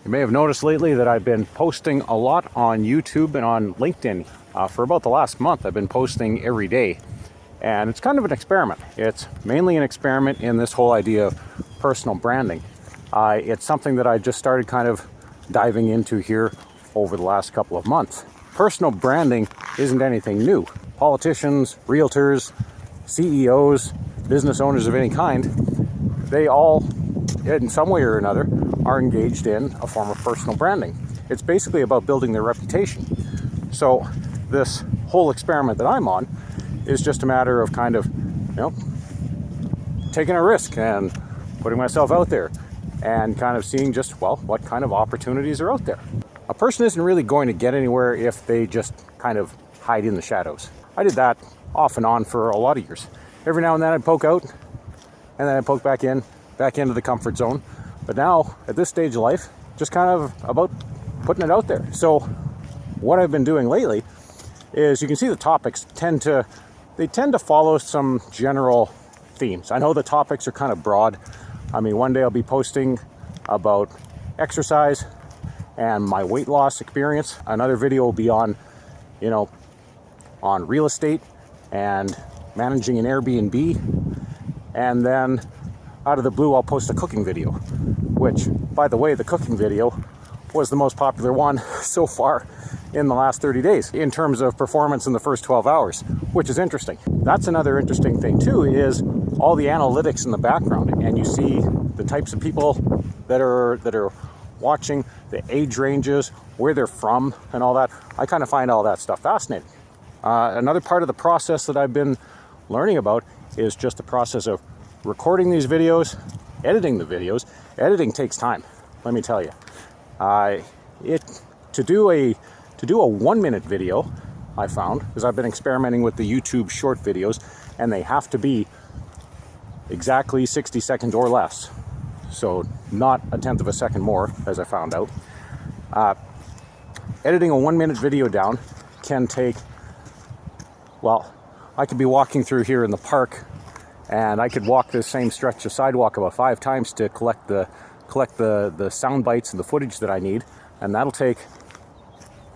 You may have noticed lately that I've been posting a lot on YouTube and on LinkedIn. For about the last month, I've been posting every day. And it's kind of an experiment. It's mainly an experiment in this whole idea of personal branding. It's something that I just started kind of diving into here over the last couple of months. Personal branding isn't anything new. Politicians, realtors, CEOs, business owners of any kind, they all, in some way or another, are engaged in a form of personal branding. It's basically about building their reputation. So this whole experiment that I'm on is just a matter of kind of, taking a risk and putting myself out there and kind of seeing just, what kind of opportunities are out there. A person isn't really going to get anywhere if they just kind of hide in the shadows. I did that off and on for a lot of years. Every now and then I'd poke out and then I'd poke back into the comfort zone. But now, at this stage of life, just kind of about putting it out there. So what I've been doing lately is, you can see the topics tend to follow some general themes. I know the topics are kind of broad. I mean, one day I'll be posting about exercise and my weight loss experience. Another video will be on real estate and managing an Airbnb. And then out of the blue, I'll post a cooking video, which, by the way, the cooking video was the most popular one so far in the last 30 days in terms of performance in the first 12 hours, which is interesting. That's another interesting thing too, is all the analytics in the background, and you see the types of people that are watching, the age ranges, where they're from, and all that. I kind of find all that stuff fascinating. Another part of the process that I've been learning about is just the process of recording these videos, editing the videos. Editing takes time, let me tell you. To do a 1-minute video, I found, because I've been experimenting with the YouTube short videos, and they have to be exactly 60 seconds or less. So not a tenth of a second more, as I found out. Editing a 1-minute video down can take, I could be walking through here in the park, and I could walk this same stretch of sidewalk about 5 times to collect the sound bites and the footage that I need, and that'll take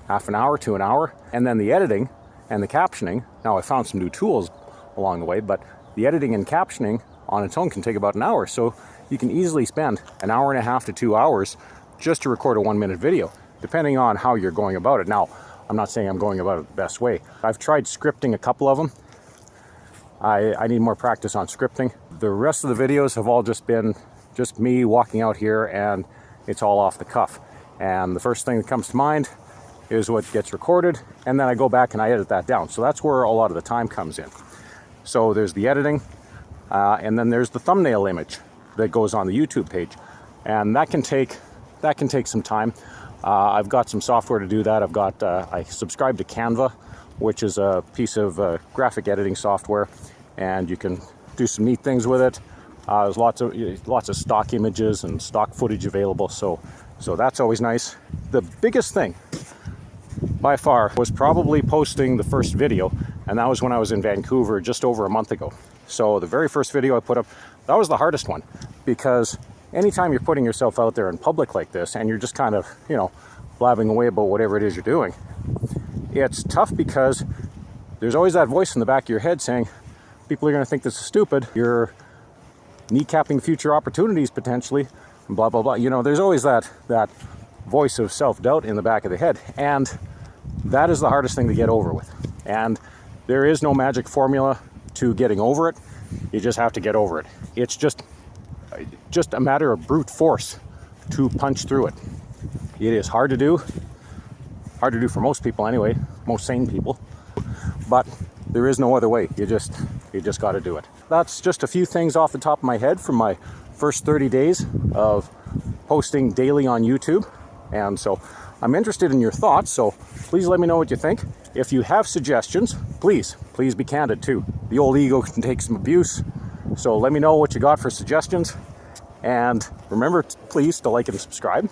half an hour to an hour. And then the editing and the captioning, now I found some new tools along the way, but the editing and captioning on its own can take about an hour. So you can easily spend an hour and a half to 2 hours just to record a 1-minute video, depending on how you're going about it. Now, I'm not saying I'm going about it the best way. I've tried scripting a couple of them. I need more practice on scripting. The rest of the videos have all just been just me walking out here, and it's all off the cuff. And the first thing that comes to mind is what gets recorded, and then I go back and I edit that down. So that's where a lot of the time comes in. So there's the editing, and then there's the thumbnail image that goes on the YouTube page, and that can take some time. I've got some software to do that. I subscribe to Canva, which is a piece of graphic editing software, and you can do some neat things with it. There's lots of stock images and stock footage available, so that's always nice. The biggest thing by far was probably posting the first video, and that was when I was in Vancouver just over a month ago. So the very first video I put up, that was the hardest one, because anytime you're putting yourself out there in public like this and you're just kind of, blabbing away about whatever it is you're doing, it's tough because there's always that voice in the back of your head saying, people are going to think this is stupid, you're kneecapping future opportunities potentially, and blah, blah, blah. There's always that voice of self-doubt in the back of the head, and that is the hardest thing to get over with. And there is no magic formula to getting over it. You just have to get over it. It's just a matter of brute force to punch through it. It is hard to do for most people anyway, most sane people, but there is no other way. You just got to do it. That's just a few things off the top of my head from my first 30 days of posting daily on YouTube. And so I'm interested in your thoughts, so please let me know what you think. If you have suggestions, please be candid too. The old ego can take some abuse, so let me know what you got for suggestions. And remember, please, to like and subscribe.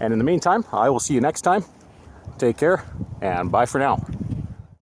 And in the meantime, I will see you next time. Take care, and bye for now.